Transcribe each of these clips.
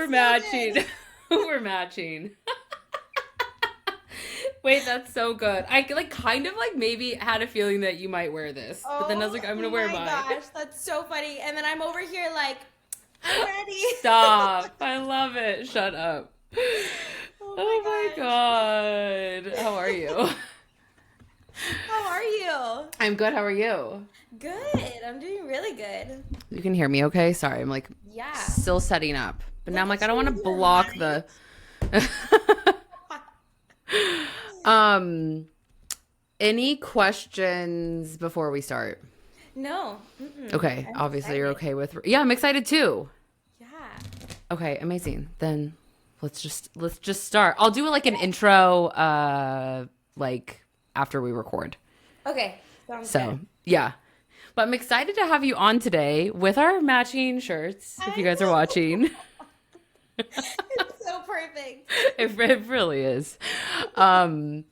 we're matching. We're matching. Wait, that's so good. I like kind of like maybe had a feeling that you might wear this, but then I was like, I'm gonna wear mine. Oh my gosh, that's so funny. And then I'm over here like, I'm ready. Stop. I love it. Shut up. Oh Oh my my gosh. God. How are you? How are you? I'm good. How are you? Good. I'm doing really good. You can hear me okay? Sorry, I'm like Yeah. still setting up. But now Look I'm like, at I don't you want with to your block mind. the um any questions before we start? No. Mm-mm. Okay, I'm obviously you're excited. okay with. Yeah, I'm excited too. Yeah. Okay, amazing. Then let's just start. I'll do like an intro like after we record. Okay. Sounds good. So, yeah. But I'm excited to have you on today with our matching shirts if you I guys are know. watching. It's so perfect. It really is. Um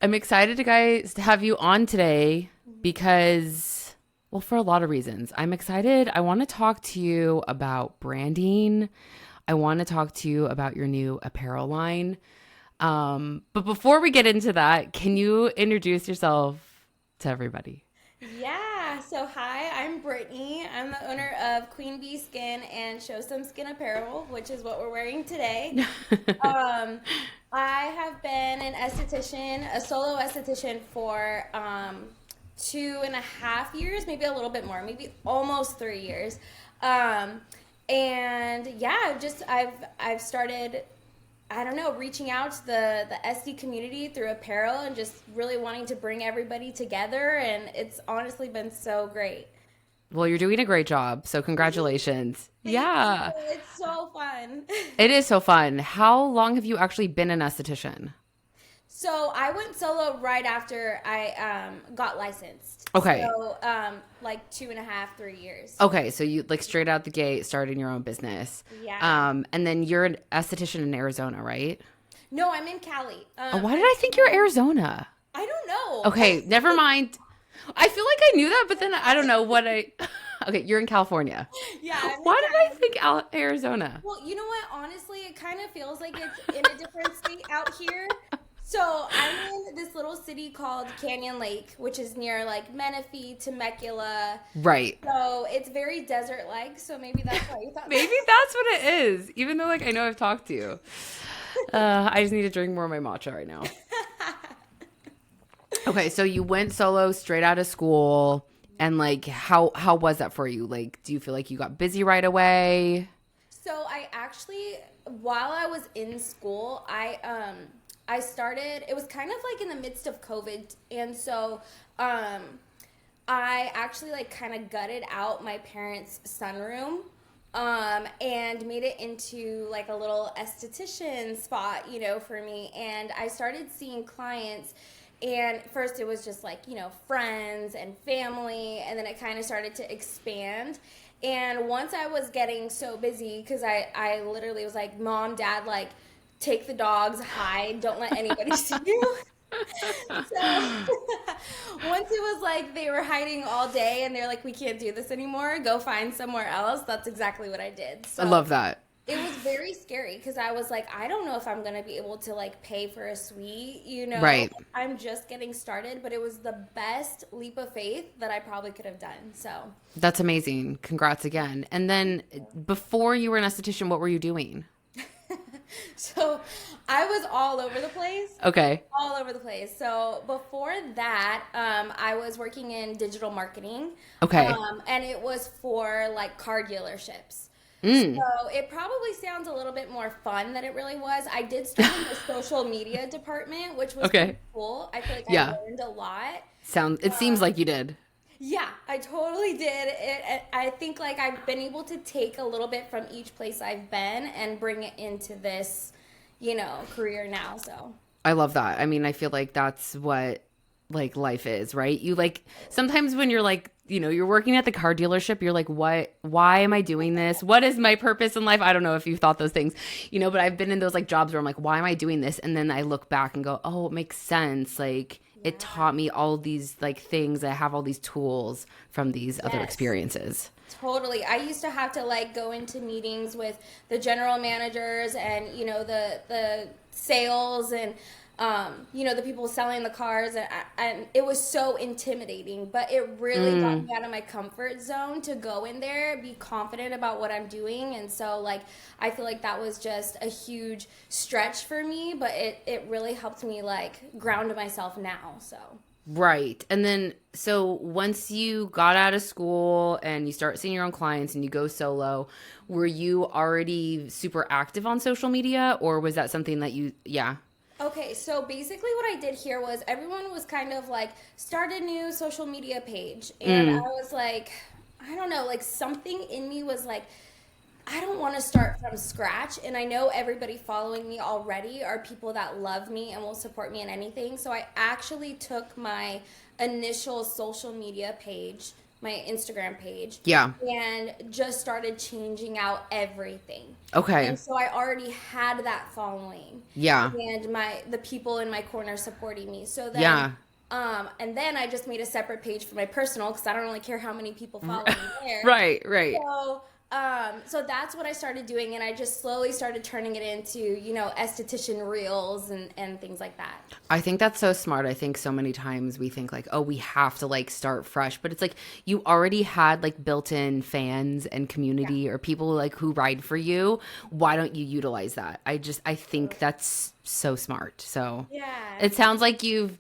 I'm excited to guys to have you on today because, well, for a lot of reasons. I'm excited. I want to talk to you about branding. I want to talk to you about your new apparel line. But before we get into that, can you introduce yourself to everybody? Yeah, so hi, I'm Brittany. I'm the owner of Queen Bee Skin and Some Skin Apparel, which is what we're wearing today. Um, I have been an esthetician, a solo esthetician for 2.5 years, maybe a little bit more, maybe almost 3 years. Um, and yeah, I've started, I don't know, reaching out to the SD community through apparel and just really wanting to bring everybody together. And it's honestly been so great. Well, you're doing a great job. So congratulations. Thank you. Yeah. It's so fun. It is so fun. How long have you actually been an esthetician? So I went solo right after I got licensed. Okay. So like 2.5, 3 years. Okay, so you like straight out the gate starting your own business. Yeah. And then you're an esthetician in Arizona, right? No, I'm in Cali. Oh, why did I think you're Arizona? I don't know. Okay, never mind. I feel like I knew that, but then I don't know what I. Okay, you're in California. Yeah, I'm in Why did I Cali. think Arizona? Well, you know what? Honestly, it kind of feels like it's in a different state out here. So I'm in this little city called Canyon Lake, which is near like Menifee, Temecula. Right. So it's very desert-like. So maybe that's why you thought Maybe that's what it is. Even though like I know I've talked to you. I just need to drink more of my matcha right now. Okay, so you went solo straight out of school, and like how was that for you? Like, do you feel like you got busy right away? So I actually, while I was in school, I started. It was kind of like in the midst of COVID, and so I actually like kind of gutted out my parents' sunroom. And made it into like a little esthetician spot, for me. And I started seeing clients, and first it was just like, friends and family, and then it kind of started to expand. And once I was getting so busy, because I literally was like, Mom, Dad, like, take the dogs, hide, don't let anybody see you. So once it was like they were hiding all day and they're like, we can't do this anymore, go find somewhere else, that's exactly what I did. I So love that. it was very scary because I was like, I don't know if I'm going to be able to like pay for a suite, Right. I'm just getting started, but it was the best leap of faith that I probably could have done. So That's amazing. Congrats again. And then before you were an esthetician, what were you doing? so I was all over the place. Okay. All over the place. So before that, I was working in digital marketing. Okay. And it was for like car dealerships. Mm. So it probably sounds a little bit more fun than it really was. I did start in the social media department, which was Okay. pretty cool. I feel like Yeah. I learned a lot. It seems like you did. Yeah, I totally did. I think like I've been able to take a little bit from each place I've been and bring it into this, career now. So I love that. I mean, I feel like that's what like life is, right? You like sometimes when you're like, you're working at the car dealership, you're like, why am I doing this? What is my purpose in life? I don't know if you've thought those things, but I've been in those like jobs where I'm like, why am I doing this? And then I look back and go, oh, it makes sense. Like it taught me all these like things. I have all these tools from these other Yes. experiences. Totally. I used to have to like go into meetings with the general managers and the sales and the people selling the cars, and it was so intimidating, but it really got me out of my comfort zone to go in there, be confident about what I'm doing. And so like I feel like that was just a huge stretch for me, but it really helped me like ground myself now. So Right. And then, so once you got out of school and you start seeing your own clients and you go solo, were you already super active on social media, or was that something that yeah. okay, so basically what I did here was everyone was kind of like start a new social media page. And I was like, I don't know, like something in me was like, I don't want to start from scratch. And I know everybody following me already are people that love me and will support me in anything. So I actually took my initial social media page, my Instagram page, Yeah. and just started changing out everything. Okay. And so I already had that following. Yeah. And the people in my corner supporting me. So then Yeah. and then I just made a separate page for my personal because I don't really care how many people follow me there. Right, right. So that's what I started doing, and I just slowly started turning it into, esthetician reels and things like that. I think that's so smart. I think so many times we think like, oh, we have to like start fresh, but it's like you already had like built-in fans and community or people like who ride for you. Why don't you utilize that? I think that's so smart. So Yeah. it sounds like you've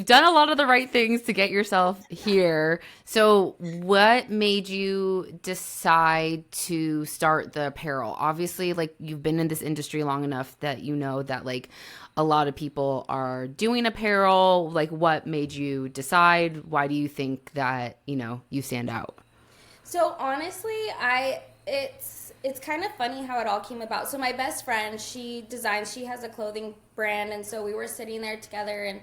done a lot of the right things to get yourself here. So what made you decide to start the apparel? Obviously, like you've been in this industry long enough that you know that like a lot of people are doing apparel. Like what made you decide? Why do you think that, you stand out? So honestly, it's kind of funny how it all came about. So my best friend, she has a clothing brand, and so we were sitting there together, and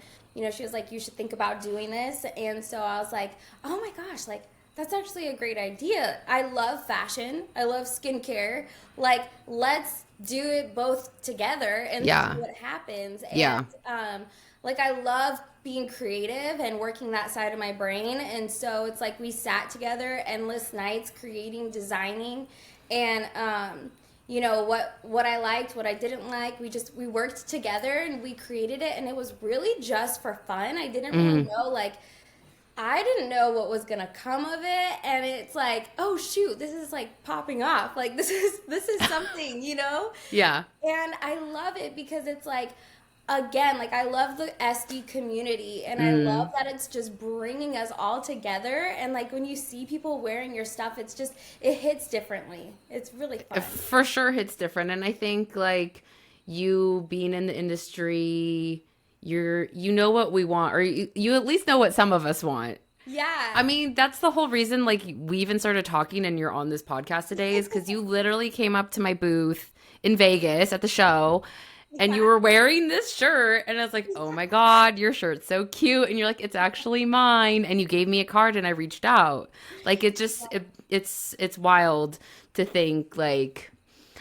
she was like, you should think about doing this. And so I was like, oh my gosh, like that's actually a great idea. I love fashion. I love skincare. Like, let's do it both together and see what happens. And like I love being creative and working that side of my brain. And so it's like we sat together endless nights creating, designing, and what I liked, what I didn't like, we worked together and we created it, and it was really just for fun. I didn't really know, like I didn't know what was gonna come of it, and it's like, oh shoot, this is like popping off, like this is something, Yeah. And I love it because it's like, again, like I love the SD community, and I love that it's just bringing us all together. And like when you see people wearing your stuff, it hits differently. It's really fun. For sure hits different. And I think like you being in the industry, you know what we want, or you at least know what some of us want. Yeah. I mean, that's the whole reason like we even started talking and you're on this podcast today is because you literally came up to my booth in Vegas at the show. And you were wearing this shirt, and I was like, oh my God, your shirt's so cute. And you're like, it's actually mine. And you gave me a card, and I reached out. Like, it's wild to think, like,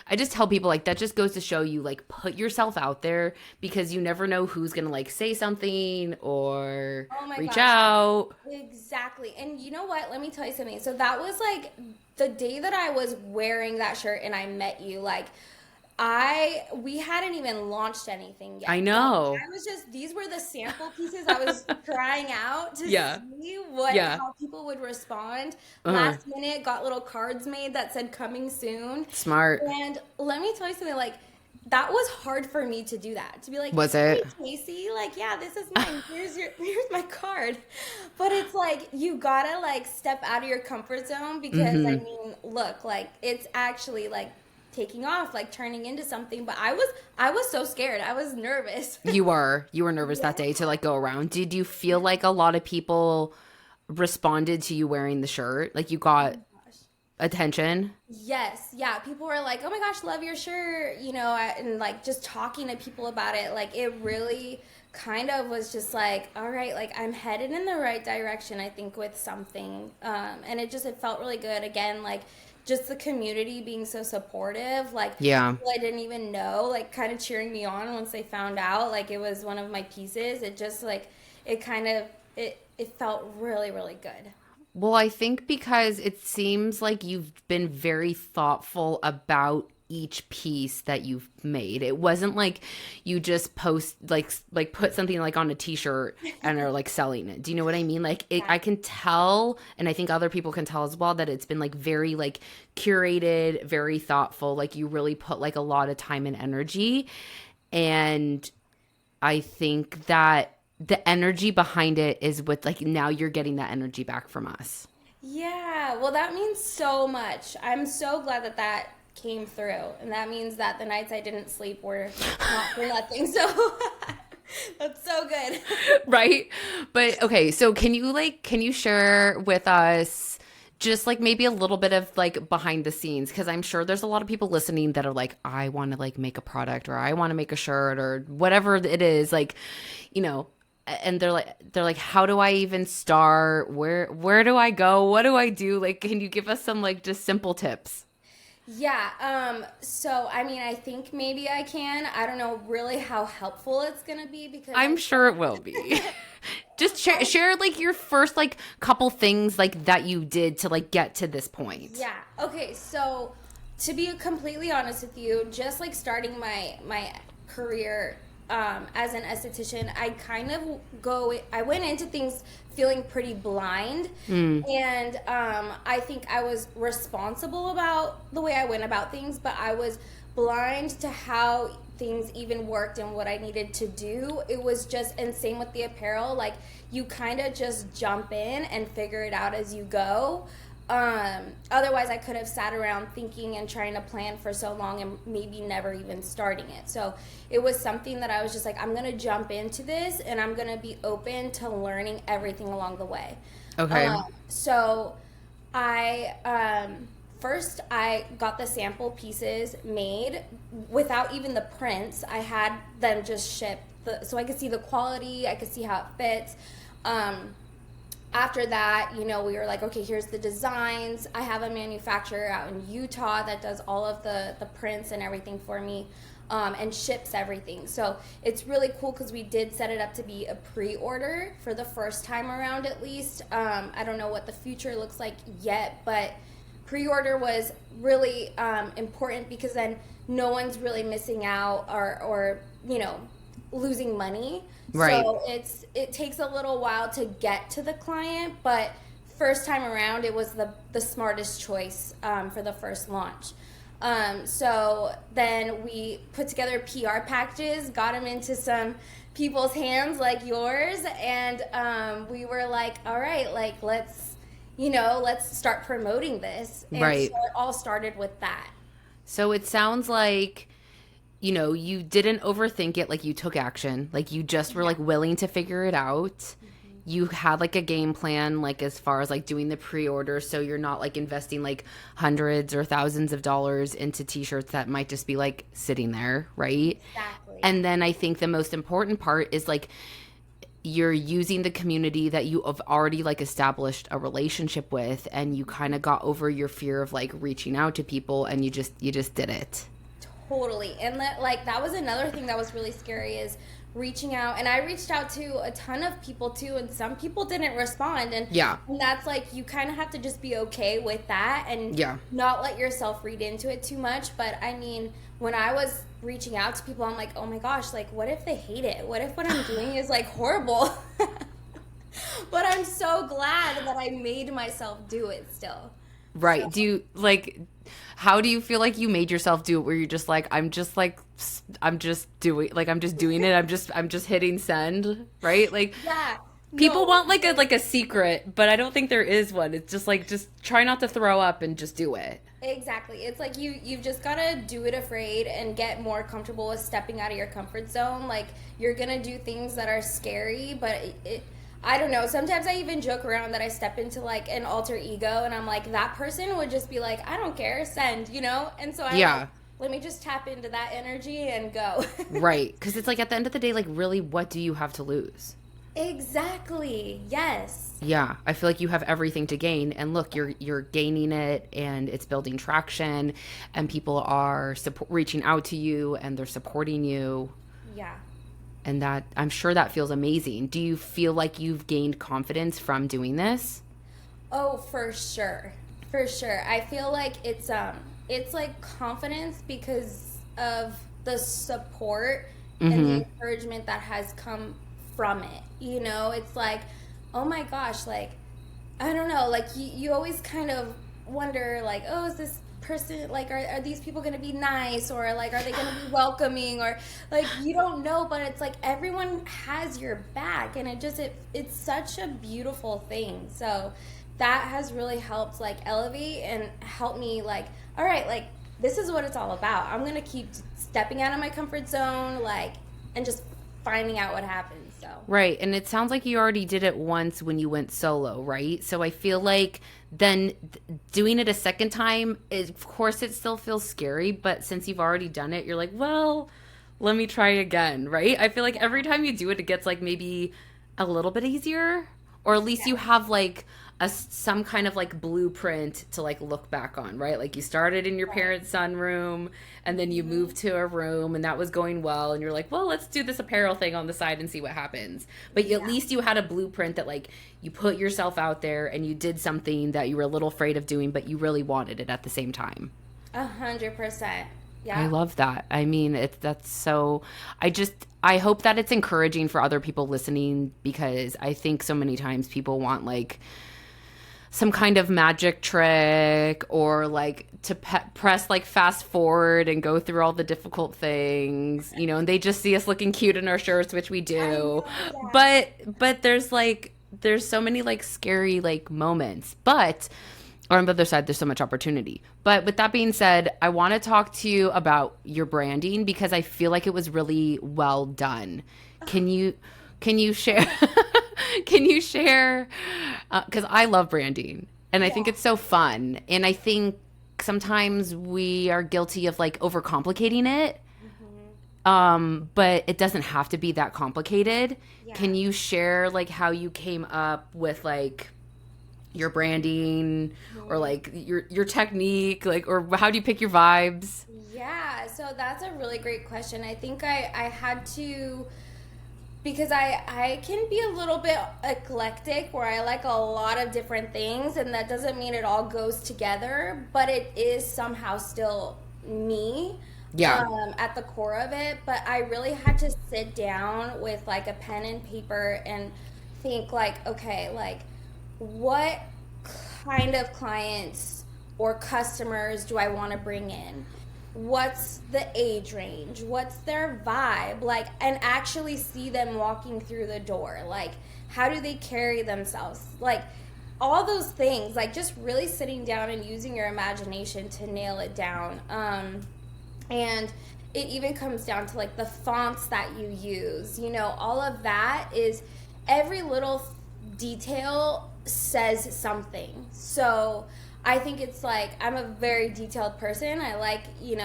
I just tell people, like, that just goes to show you, like, put yourself out there because you never know who's going to, like, say something or reach out. Exactly. And you know what? Let me tell you something. So that was, like, the day that I was wearing that shirt and I met you, like, we hadn't even launched anything yet. I know. I was these were the sample pieces I was trying out to see how people would respond. Last minute, got little cards made that said coming soon. Smart. And let me tell you something, like, that was hard for me to do that. To be like, was it? Hey, Casey, like, yeah, this is mine. Here's my card. But it's like, you gotta, like, step out of your comfort zone because, I mean, look, like, it's actually, like, taking off, like turning into something. But I was so scared. I was nervous. You were nervous that day to like go around. Did you feel like a lot of people responded to you wearing the shirt? Like you got attention? Yes. Yeah. People were like, oh my gosh, love your shirt, and like just talking to people about it. Like it really kind of was just like, all right, like I'm headed in the right direction, I think, with something. And it felt really good. Again, like just the community being so supportive, like people I didn't even know, like kind of cheering me on once they found out, like it was one of my pieces. It just like, it felt really, really good. Well, I think because it seems like you've been very thoughtful about each piece that you've made. It wasn't like you just post like put something like on a t-shirt and are like selling it. Do you know what I mean? Like I can tell, and I think other people can tell as well, that it's been like very like curated, very thoughtful. Like you really put like a lot of time and energy. And I think that the energy behind it is what, like, now you're getting that energy back from us. Yeah, well, that means so much. I'm so glad that that came through. And that means that the nights I didn't sleep were not for nothing. So that's so good. Right? But okay, so can you share with us just like maybe a little bit of like behind the scenes, because I'm sure there's a lot of people listening that are like, I want to like make a product, or I want to make a shirt, or whatever it is, like, you know, and they're like, how do I even start? Where do I go? What do I do? Like, can you give us some like just simple tips? Yeah, so I mean, I think maybe I can. I don't know really how helpful it's gonna be because I'm sure it will be. Just share like your first like couple things like that you did to like get to this point. yeah. Okay, so to be completely honest with you, just like starting my career as an esthetician, I went into things feeling pretty blind, and I think I was responsible about the way I went about things, but I was blind to how things even worked and what I needed to do. It was just, and same with the apparel, like you kind of just jump in and figure it out as you go. Otherwise I could have sat around thinking and trying to plan for so long and maybe never even starting it. So it was something that I was just like, I'm going to jump into this and I'm going to be open to learning everything along the way. Okay. So I, first I got the sample pieces made without even the prints. I had them just shipped so I could see the quality, I could see how it fits. After that, you know, we were like, okay, here's the designs. I have a manufacturer out in Utah that does all of the prints and everything for me, and ships everything. So it's really cool because we did set it up to be a pre-order for the first time around, at least. I don't know what the future looks like yet, but pre-order was really important because then no one's really missing out or you know, losing money. Right. So it takes a little while to get to the client, but first time around it was the smartest choice for the first launch. So then we put together PR packages, got them into some people's hands like yours, and we were like, all right, like let's start promoting this. And Right. so it all started with that. So it sounds like, you know, you didn't overthink it, like you took action, like you just were like willing to figure it out. You had like a game plan, like as far as like doing the pre-order, so you're not like investing like hundreds or thousands of dollars into t-shirts that might just be like sitting there, right? Exactly. And then I think the most important part is like you're using the community that you have already like established a relationship with, and you kind of got over your fear of like reaching out to people, and you just did it. Totally. And that was another thing that was really scary, is reaching out. And I reached out to a ton of people too, and some people didn't respond. And Yeah. and that's like, you kind of have to just be okay with that and Yeah. not let yourself read into it too much. But I mean, when I was reaching out to people, I'm like, oh my gosh, like what if they hate it? What if what I'm doing is like horrible? But I'm so glad that I made myself do it still. Right. So. Do you like, how do you feel like you made yourself do it, where you're just like, I'm just doing it. I'm just hitting send, right? Like Yeah. people No. want like a secret, but I don't think there is one. It's just like, just try not to throw up and just do it. Exactly. It's like you've just got to do it afraid and get more comfortable with stepping out of your comfort zone. Like you're going to do things that are scary, but I don't know. Sometimes I even joke around that I step into like an alter ego and I'm like, that person would just be like, I don't care, send, you know? And so I'm Yeah. like, let me just tap into that energy and go. Right. Because it's like at the end of the day, like really, what do you have to lose? Exactly. Yes. Yeah, I feel like you have everything to gain, and look, you're gaining it, and it's building traction, and people are reaching out to you, and they're supporting you, Yeah. and that, I'm sure that feels amazing. Do you feel like you've gained confidence from doing this? Oh, for sure. For sure. I feel like it's like confidence because of the support and the Mm-hmm. encouragement that has come from it. It's like, oh my gosh, like I don't know, like you always kind of wonder like, oh, is this person like are these people going to be nice, or like are they going to be welcoming, or like you don't know, but it's like everyone has your back, and it's such a beautiful thing. So that has really helped like elevate and help me like, all right, like this is what it's all about. I'm going to keep stepping out of my comfort zone, like, and just finding out what happens. So Right. And it sounds like you already did it once when you went solo, right? So I feel like then doing it a second time, of course, it still feels scary. But since you've already done it, you're like, well, let me try again, right? I feel like every time you do it, it gets like maybe a little bit easier, or at least you yeah. have like some kind of like blueprint to like look back on, right? Like you started in your Right. parents' sunroom and then you Mhm. moved to a room and that was going well and you're like, well, let's do this apparel thing on the side and see what happens. But at Yeah. least you had a blueprint that like you put yourself out there and you did something that you were a little afraid of doing, but you really wanted it at the same time. 100%. I Yeah. love that. I mean, that's so I hope that it's encouraging for other people listening, because I think so many times people want like some kind of magic trick, or like to press like fast forward and go through all the difficult things, and they just see us looking cute in our shirts, which we I do. know, yeah. But there's so many like scary like moments. But or on the other side, there's so much opportunity. But with that being said, I want to talk to you about your branding because I feel like it was really well done. Can you can you share can you share because I love branding and I think Yeah. it's so fun, and I think sometimes we are guilty of like overcomplicating it, Hmm. but it doesn't have to be that complicated. Yeah. Can you share like how you came up with like your branding, or Mhm. like your technique, like, or how do you pick your vibes? Yeah, so that's a really great question. I think I had to, because I can be a little bit eclectic where I like a lot of different things, and that doesn't mean it all goes together, but it is somehow still me Yeah. at the core of it. But I really had to sit down with like a pen and paper and think like, okay, like what kind of clients or customers do I want to bring in? What's the age range? What's their vibe? Like, and actually see them walking through the door. Like, how do they carry themselves? Like, all those things, like, just really sitting down and using your imagination to nail it down. And it even comes down to like the fonts that you use, all of that is every little detail says something. So I think it's like I'm a very detailed person. I like, you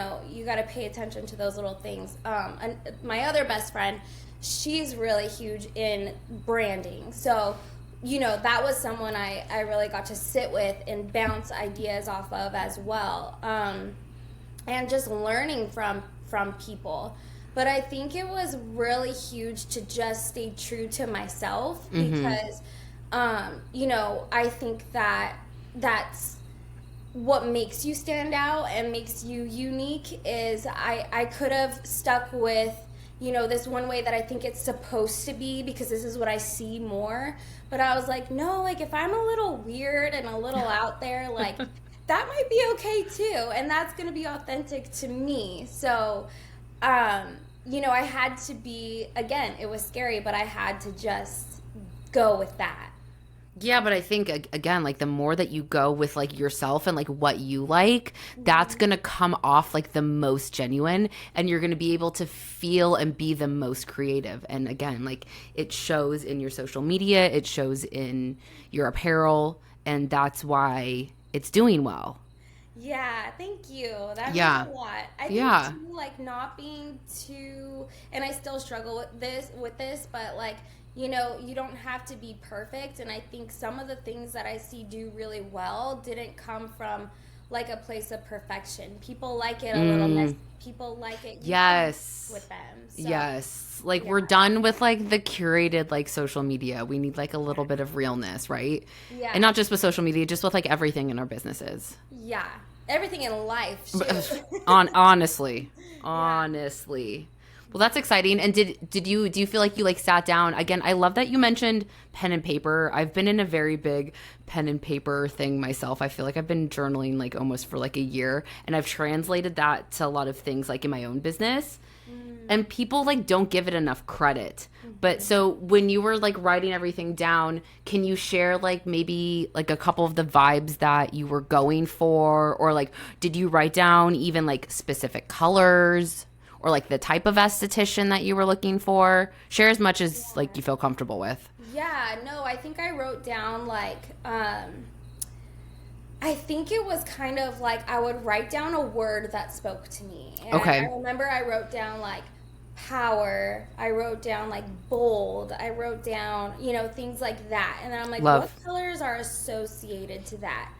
got to pay attention to those little things. And my other best friend, she's really huge in branding. So, that was someone I really got to sit with and bounce ideas off of as well. And just learning from people. But I think it was really huge to just stay true to myself Mm-hmm. because I think that that's what makes you stand out and makes you unique. Is I could have stuck with this one way that I think it's supposed to be because this is what I see more, but I was like, no, like if I'm a little weird and a little out there, like that might be okay too, and that's going to be authentic to me. So I had to be, again, it was scary, but I had to just go with that. Yeah, but I think again, like the more that you go with like yourself and like what you like, that's Mhm. gonna come off like the most genuine, and you're gonna be able to feel and be the most creative. And again, like it shows in your social media, it shows in your apparel, and that's why it's doing well. Yeah, thank you. That means a Yeah. lot. I think Yeah. too, like not being too, and I still struggle with this, but like, you don't have to be perfect. And I think some of the things that I see do really well didn't come from like a place of perfection. People like it a little messy. People like it. Yes. With them. So, yes. Like we're done with like the curated like social media. We need like a little bit of realness, right? Yeah. And not just with social media, just with like everything in our businesses. Yeah. Everything in life. Honestly. Well, that's exciting. And do you feel like you like sat down again? I love that you mentioned pen and paper. I've been in a very big pen and paper thing myself. I feel like I've been journaling like almost for like a year, and I've translated that to a lot of things like in my own business. And people like don't give it enough credit. But so when you were like writing everything down, can you share like maybe like a couple of the vibes that you were going for, or like did you write down even like specific colors? Or like the type of esthetician that you were looking for? Share as much as like you feel comfortable with. Yeah, no, I think I wrote down like, I think it was kind of like I would write down a word that spoke to me. And Okay. I remember I wrote down like power. I wrote down like bold. I wrote down, things like that. And then I'm like, Love. what colors are associated to that?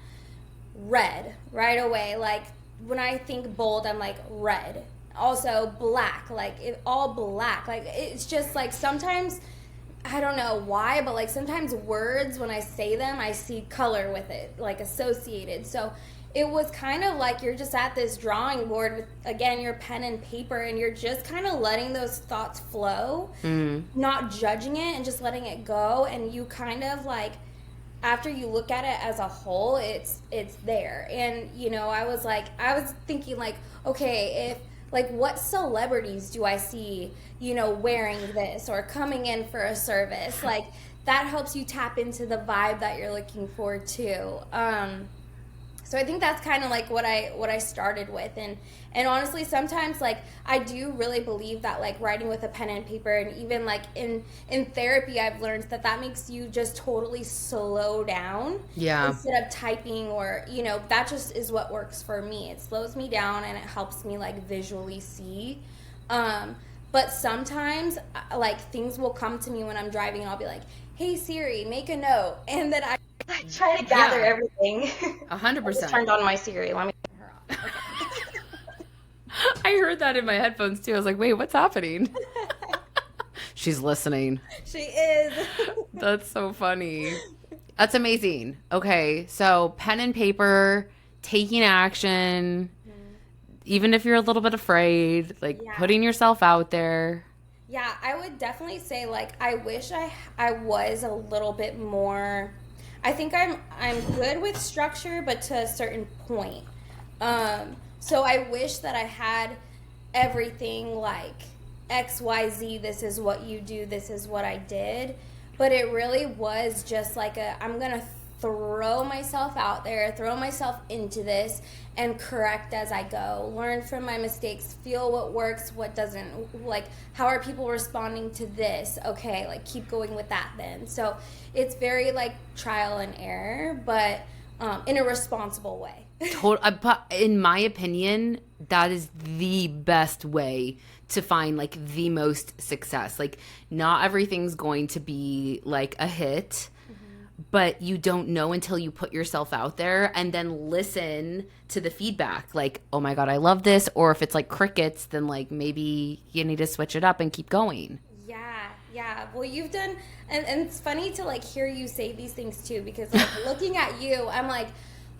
Red, right away. Like when I think bold, I'm like red. Also black, like all black. Like it's just like sometimes I don't know why, but like sometimes words when I say them I see color with it, like associated. So it was kind of like you're just at this drawing board with again your pen and paper, and you're just kind of letting those thoughts flow, not judging it and just letting it go. And you kind of like after you look at it as a whole, it's there. And I was thinking like, okay, if like what celebrities do I see, wearing this or coming in for a service? Like that helps you tap into the vibe that you're looking for too. So I think that's kind of like what I started with, and honestly sometimes like I do really believe that like writing with a pen and paper, and even like in therapy I've learned that makes you just totally slow down instead of typing, or that just is what works for me. It slows me down and it helps me like visually see. But sometimes like things will come to me when I'm driving and I'll be like, hey Siri, make a note, and then I try to gather everything. 100%. I just turned on my Siri. Let me turn her off. Okay. I heard that in my headphones too. I was like, wait, what's happening? She's listening. She is. That's so funny. That's amazing. Okay, so pen and paper, taking action, even if you're a little bit afraid, like putting yourself out there. Yeah, I would definitely say like I wish I was a little bit more. I think I'm good with structure, but to a certain point. So I wish that I had everything like XYZ, this is what you do, this is what I did. But it really was just like I'm going to throw myself out there, throw myself into this, and correct as I go. Learn from my mistakes, feel what works, what doesn't. Like, how are people responding to this? Okay, like keep going with that then. So it's very like trial and error, but in a responsible way. In my opinion, that is the best way to find like the most success. Like not everything's going to be like a hit, but you don't know until you put yourself out there and then listen to the feedback. Like, oh my God, I love this. Or if it's like crickets, then like maybe you need to switch it up and keep going. Yeah. Well, you've done, and it's funny to like hear you say these things too, because like looking at you, I'm like,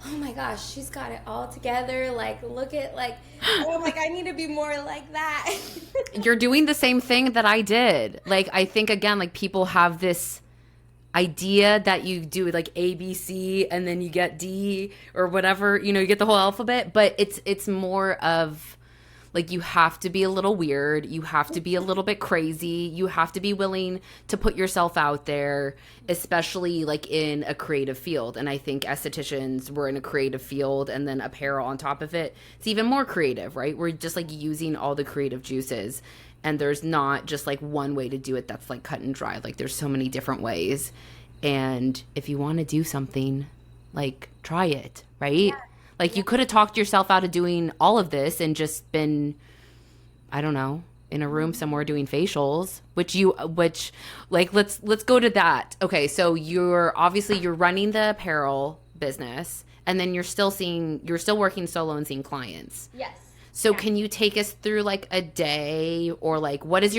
oh my gosh, she's got it all together. Like, look at like, oh, I'm like, I need to be more like that. You're doing the same thing that I did. Like, I think again, like people have this idea that you do like A, B, C, and then you get D or whatever, you get the whole alphabet, but it's more of like you have to be a little weird, you have to be a little bit crazy, you have to be willing to put yourself out there, especially like in a creative field. And I think estheticians were in a creative field, and then apparel on top of it, it's even more creative, right? We're just like using all the creative juices. And there's not just like one way to do it that's like cut and dry. Like there's so many different ways. And if you want to do something, like try it, right? Yeah. Like you could have talked yourself out of doing all of this and just been, I don't know, in a room somewhere doing facials, which like, let's go to that. Okay. So you're running the apparel business, and then you're still working solo and seeing clients. Yes. So can you take us through like a day, or like what is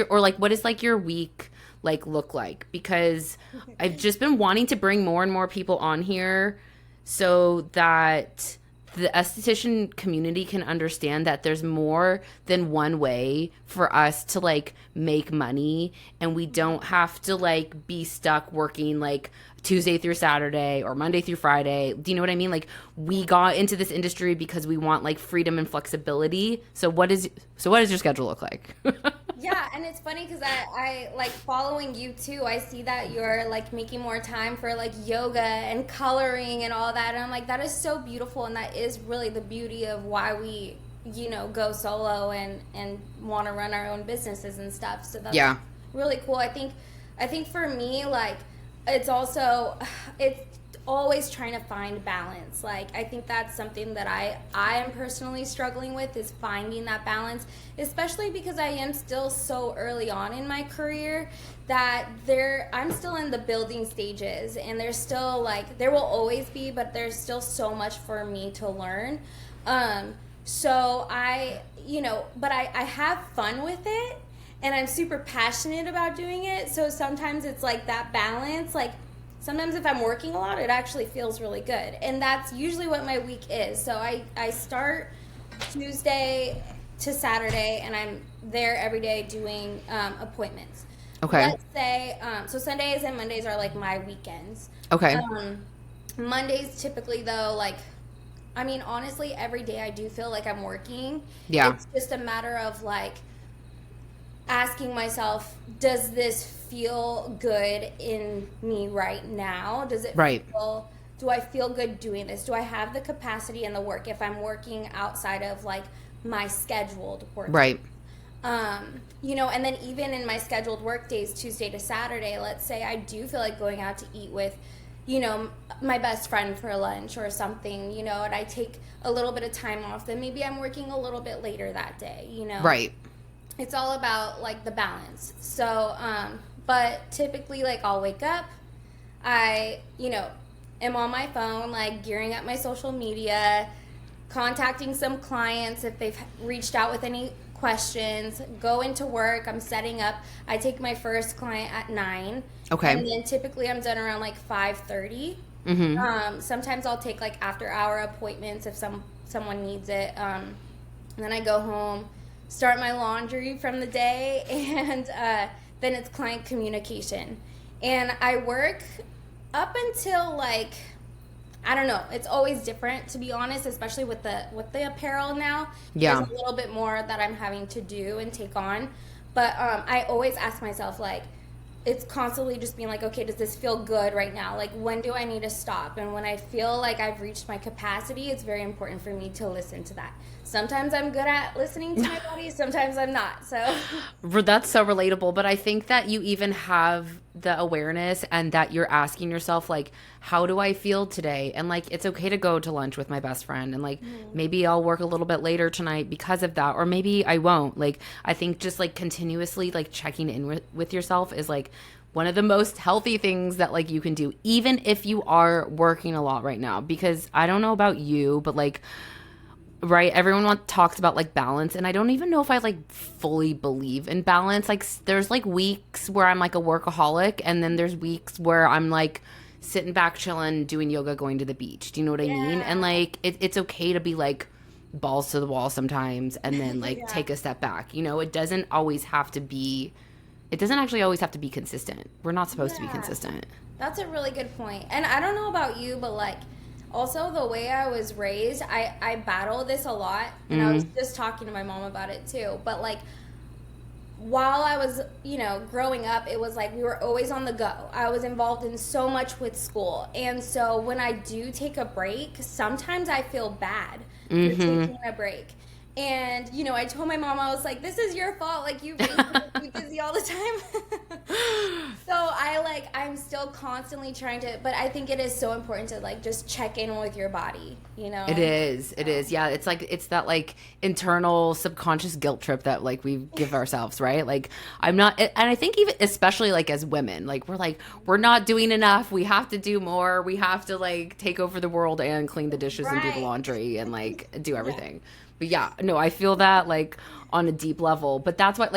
like your week like look like? Because I've just been wanting to bring more and more people on here so that the esthetician community can understand that there's more than one way for us to like make money, and we don't have to like be stuck working like Tuesday through Saturday or Monday through Friday. Do you know what I mean? Like, we got into this industry because we want like freedom and flexibility. So what does your schedule look like? Yeah, and it's funny because I like following you too. I see that you're like making more time for like yoga and coloring and all that. And I'm like, that is so beautiful. And that is really the beauty of why we, go solo and want to run our own businesses and stuff. So that's really cool. I think for me, like, it's always trying to find balance. Like, I think that's something that I am personally struggling with, is finding that balance, especially because I am still so early on in my career that I'm still in the building stages, and there's still like, there will always be, but there's still so much for me to learn. So but I have fun with it, and I'm super passionate about doing it. So sometimes it's like that balance. Like, sometimes if I'm working a lot, it actually feels really good. And that's usually what my week is. So I start Tuesday to Saturday, and I'm there every day doing appointments. Okay. Let's say, so Sundays and Mondays are like my weekends. Okay. Mondays typically, though, like, I mean, honestly, every day I do feel like I'm working. Yeah. It's just a matter of like asking myself, does this feel good in me right now? Does it feel, do I feel good doing this? Do I have the capacity and the work if I'm working outside of like my scheduled work? Right. And then even in my scheduled work days, Tuesday to Saturday, let's say I do feel like going out to eat with, my best friend for lunch or something, and I take a little bit of time off, then maybe I'm working a little bit later that day, Right. It's all about like the balance. So, but typically, like, I'll wake up, I, am on my phone, like gearing up my social media, contacting some clients if they've reached out with any questions, go into work, I'm setting up. I take my first client at 9. Okay. And then typically I'm done around like 5:30. Mm-hmm. Sometimes I'll take like after hour appointments if someone needs it. And then I go home, start my laundry from the day, and then it's client communication. And I work up until like, I don't know, it's always different, to be honest, especially with the apparel now. Yeah. There's a little bit more that I'm having to do and take on. But I always ask myself, like, it's constantly just being like, okay, does this feel good right now? Like, when do I need to stop? And when I feel like I've reached my capacity, it's very important for me to listen to that. Sometimes I'm good at listening to my body, sometimes I'm not. So that's so relatable. But I think that you even have the awareness, and that you're asking yourself, like, how do I feel today? And like, it's okay to go to lunch with my best friend, and like, maybe I'll work a little bit later tonight because of that, or maybe I won't. Like, I think just like continuously like checking in with yourself is like one of the most healthy things that like you can do, even if you are working a lot right now. Because I don't know about you, but like, right, everyone talks about like balance, and I don't even know if I like fully believe in balance. Like, there's like weeks where I'm like a workaholic, and then there's weeks where I'm like sitting back, chilling, doing yoga, going to the beach. Do you know what I mean? And like, it's okay to be like balls to the wall sometimes, and then like take a step back. It doesn't always have to be. It doesn't actually always have to be consistent. We're not supposed to be consistent. That's a really good point. And I don't know about you, but like, also the way I was raised, I battle this a lot. And I was just talking to my mom about it too. But like, while I was, growing up, it was like we were always on the go. I was involved in so much with school. And so when I do take a break, sometimes I feel bad for taking a break. And, you know, I told my mom, I was like, this is your fault. Like, you make me busy all the time. So I'm still constantly trying to, but I think it is so important to, like, just check in with your body, you know? It is. It is. Yeah. It's that like internal subconscious guilt trip that like we give ourselves, right? Like I'm not, and I think even especially like as women, like we're not doing enough. We have to do more. We have to like take over the world and clean the dishes and do the Right. laundry and like do everything. But yeah, no, I feel that like on a deep level, but that's why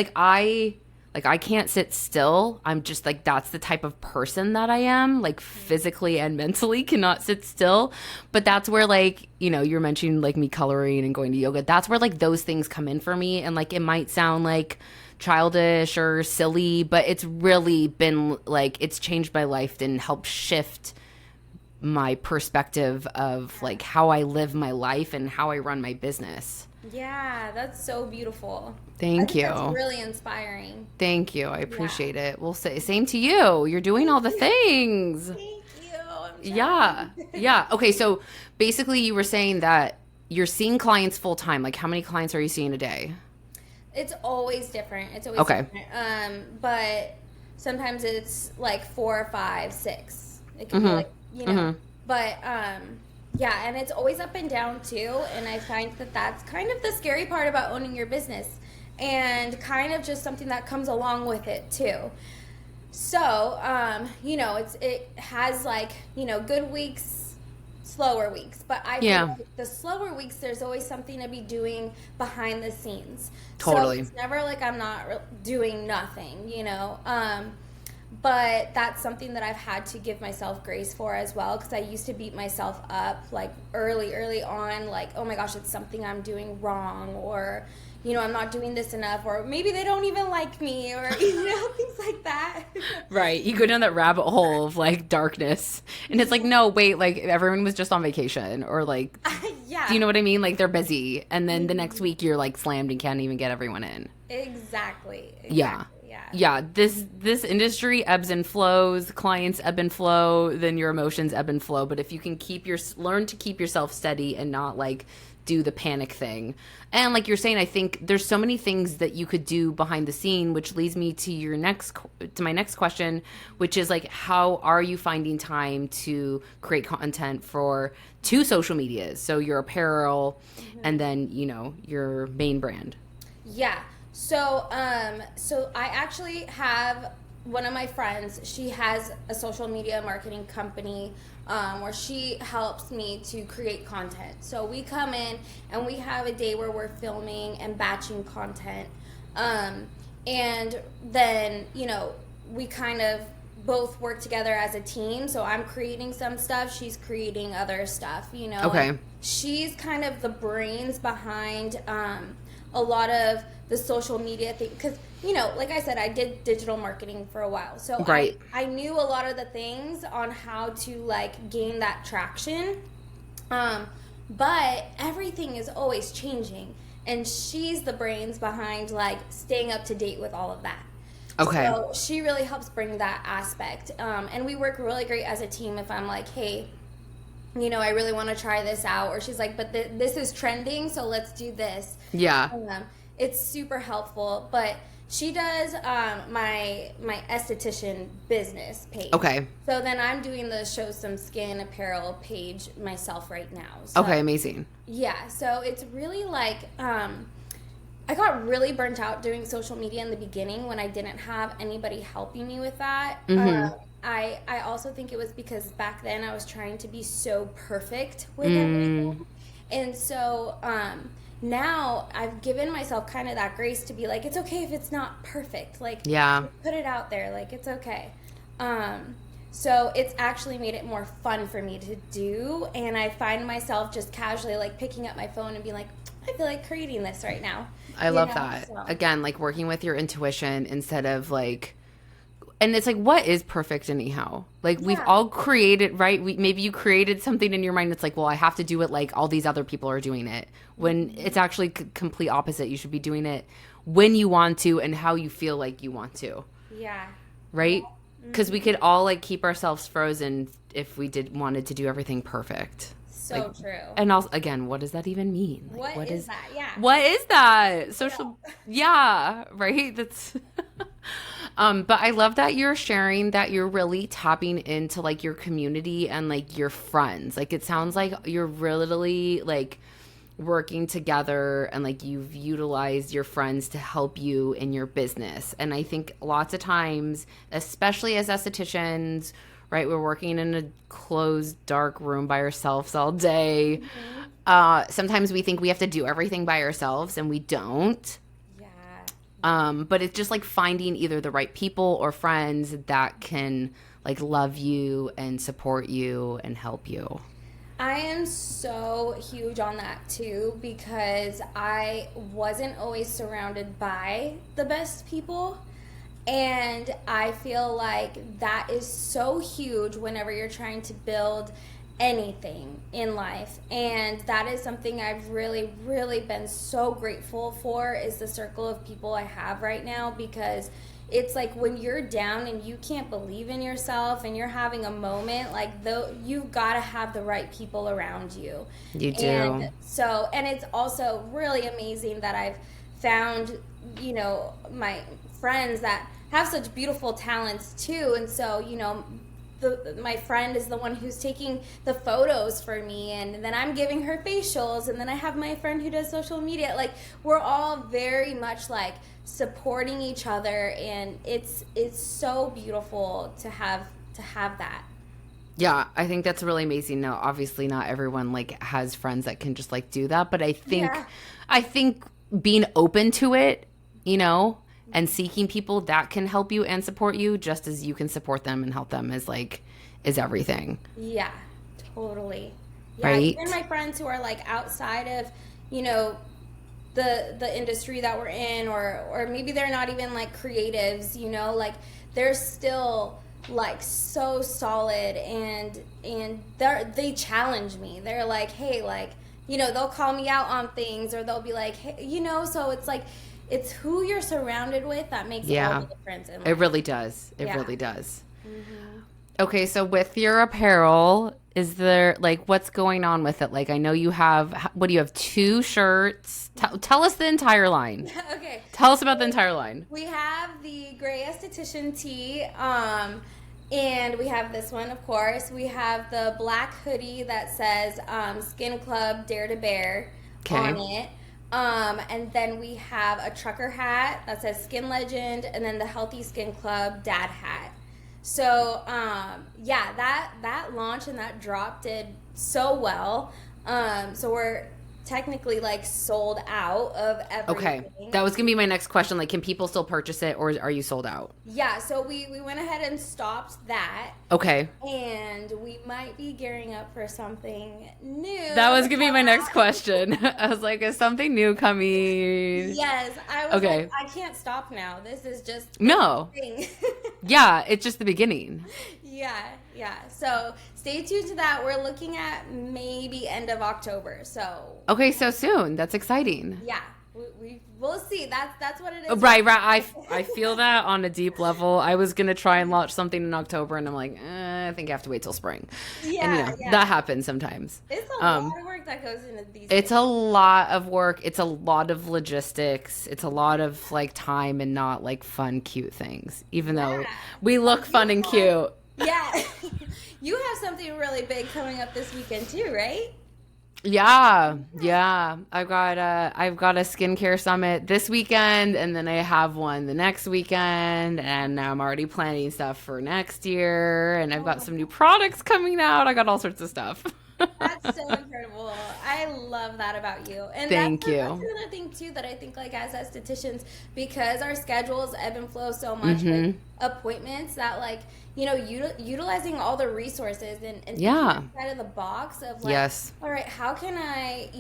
I can't sit still. I'm just like, that's the type of person that I am, like physically and mentally cannot sit still. But that's where like, you know, you're mentioning like me coloring and going to yoga. That's where like those things come in for me. And like, it might sound like childish or silly, but it's really been like, it's changed my life and helped shift my perspective of like how I live my life and how I run my business. Yeah, that's so beautiful. Thank you. That's really inspiring. Thank you. I appreciate it. We'll say same to you. You're doing all the things. Thank you. I'm Yeah. Yeah. Okay. So basically you were saying that you're seeing clients full time. Like how many clients are you seeing a day? It's always different. It's always Okay. different. But sometimes it's like 4, 5, 6. It can be like, you know, but yeah, and it's always up and down too. And I find that that's kind of the scary part about owning your business, and kind of just something that comes along with it too. So, you know, it has like, you know, good weeks, slower weeks, but I Yeah. think like the slower weeks, there's always something to be doing behind the scenes. Totally. So it's never like I'm not doing nothing, you know. But that's something that I've had to give myself grace for as well, because I used to beat myself up like early on, like, oh my gosh, it's something I'm doing wrong, or, you know, I'm not doing this enough, or maybe they don't even like me, or, you know, things like that. Right. You go down that rabbit hole of like darkness. And it's like, no, wait, like everyone was just on vacation or like, Yeah. do you know what I mean? Like they're busy. And then the next week you're like slammed and can't even get everyone in. Exactly. Yeah. Yeah. Yeah, this industry ebbs and flows. Clients ebb and flow, then your emotions ebb and flow. But if you can learn to keep yourself steady and not like do the panic thing, and like you're saying, I think there's so many things that you could do behind the scene, which leads me to my next question, which is like, how are you finding time to create content for 2 social medias? So your apparel, and then you know your main brand. Yeah. So I actually have one of my friends. She has a social media marketing company where she helps me to create content. So we come in and we have a day where we're filming and batching content, and then, you know, we kind of both work together as a team. So I'm creating some stuff, she's creating other stuff, you know. Okay. She's kind of the brains behind a lot of the social media thing, because, you know, like I said, I did digital marketing for a while, so Right. I knew a lot of the things on how to like gain that traction, but everything is always changing, and she's the brains behind like staying up to date with all of that. Okay. So she really helps bring that aspect, and we work really great as a team. If I'm like, hey, you know, I really want to try this out, or she's like, but this is trending, so let's do this. Yeah. It's super helpful. But she does my esthetician business page. Okay. So then I'm doing the Some Skin Apparel page myself right now. So, Okay, amazing. yeah, so it's really like I got really burnt out doing social media in the beginning when I didn't have anybody helping me with that. I also think it was because back then I was trying to be so perfect with everything. And so now I've given myself kind of that grace to be like, it's okay if it's not perfect. Like, Yeah. put it out there. Like, it's okay. So it's actually made it more fun for me to do. And I find myself just casually like picking up my phone and being like, I feel like creating this right now. I love that. So. Again, like working with your intuition instead of like, and it's like, what is perfect anyhow? Like we've all created, right? Maybe you created something in your mind that's like, well, I have to do it like all these other people are doing it. When it's actually complete opposite. You should be doing it when you want to and how you feel like you want to. Yeah. Right? Because we could all like keep ourselves frozen if we wanted to do everything perfect. So true. And also, again, what does that even mean? What is that? Yeah. What is that? Social, yeah, right? That's but I love that you're sharing that you're really tapping into like your community and like your friends. Like it sounds like you're really like working together and like you've utilized your friends to help you in your business. And I think lots of times, especially as estheticians, right, we're working in a closed dark room by ourselves all day. Sometimes we think we have to do everything by ourselves and we don't. But it's just like finding either the right people or friends that can like love you and support you and help you. I am so huge on that too, because I wasn't always surrounded by the best people. And I feel like that is so huge whenever you're trying to build anything in life. And that is something I've really, really been so grateful for, is the circle of people I have right now, because it's like when you're down and you can't believe in yourself and you're having a moment, like you've got to have the right people around you. You do. And it's also really amazing that I've found, my friends that have such beautiful talents too. And so, my friend is the one who's taking the photos for me, and then I'm giving her facials, and then I have my friend who does social media. Like, we're all very much like supporting each other, and it's so beautiful to have that. Yeah, I think that's really amazing. Now, obviously not everyone like has friends that can just like do that, but I think being open to it, and seeking people that can help you and support you just as you can support them and help them is everything. Yeah, totally. Yeah, right? Even my friends who are like outside of, the industry that we're in, or maybe they're not even like creatives, like they're still like so solid, and they challenge me. They're like, hey, like, they'll call me out on things, or they'll be like, hey, so it's like, it's who you're surrounded with that makes all the difference in life. It really does. It really does. Mm-hmm. Okay, so with your apparel, is there like what's going on with it? Like, I know you have, what do you have, 2 shirts? Tell us the entire line. Okay. Tell us about the entire line. We have the gray esthetician tee, and we have this one, of course. We have the black hoodie that says Skin Club Dare to Bear on it. And then we have a trucker hat that says Skin Legend, and then the Healthy Skin Club dad hat. So, that launch and that drop did so well. So we're technically like sold out of everything. Okay, that was gonna be my next question. Like, can people still purchase it, or are you sold out? Yeah, so we went ahead and stopped that. Okay. And we might be gearing up for something new. That was gonna be my next question. I was like, is something new coming? Yes, I was like, I can't stop now. This is just no. Yeah, it's just the beginning. Yeah. So stay tuned to that. We're looking at maybe end of October. So okay, so soon. That's exciting. Yeah, we'll see. That's what it is. Right. I feel that on a deep level. I was gonna try and launch something in October, and I'm like, I think I have to wait till spring. Yeah, and that happens sometimes. It's a lot of work that goes into these. It's a lot of work. It's a lot of logistics. It's a lot of like time and not like fun, cute things. Even though we look fun and cute. Yeah. You have something really big coming up this weekend too, right? Yeah. I've got a skincare summit this weekend, and then I have one the next weekend, and I'm already planning stuff for next year, and I've got some new products coming out. I got all sorts of stuff. That's so incredible. I love that about you. And Thank you. That's another thing too that I think, like, as estheticians, because our schedules ebb and flow so much with appointments, that like, utilizing all the resources and thinking outside of the box of like, all right, how can I,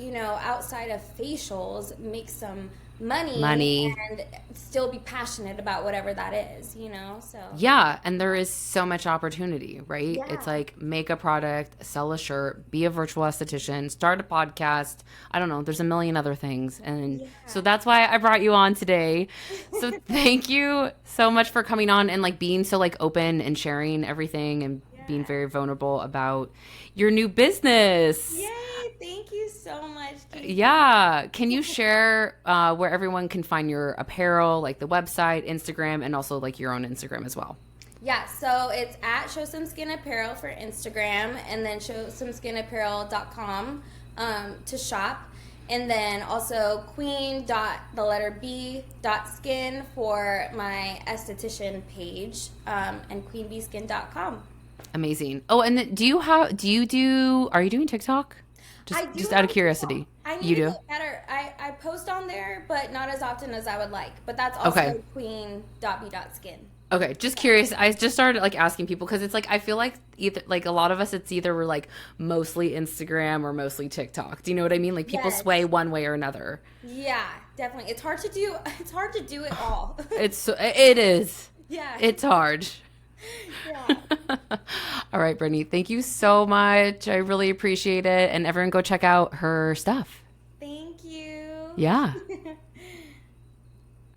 outside of facials, make some money and still be passionate about whatever that is, so yeah. And there is so much opportunity, right? It's like, make a product, sell a shirt, be a virtual esthetician, start a podcast. I don't know, there's a million other things, and so that's why I brought you on today. So thank you so much for coming on and like being so like open and sharing everything and being very vulnerable about your new business. Yay! Thank you so much, Katie. Yeah. Can you share where everyone can find your apparel, like the website, Instagram, and also like your own Instagram as well? Yeah, so it's at Show Some Skin Apparel for Instagram, and then showsomeskinapparel.com to shop. And then also queen.skin for my esthetician page, and queenbskin.com. Amazing. Oh, and then are you doing TikTok? Just out of curiosity. I need You to do? get better. I post on there, but not as often as I would like. But that's also Okay. queen.b.skin. Okay, just curious. I just started like asking people because it's like I feel like either like a lot of us it's either we're like mostly Instagram or mostly TikTok. Do you know what I mean? Like people Yes. sway one way or another. Yeah, definitely. It's hard to do it all. It is. Yeah. It's hard. Yeah. All right, Brittany, thank you so much. I really appreciate it. And everyone go check out her stuff. Thank you. Yeah.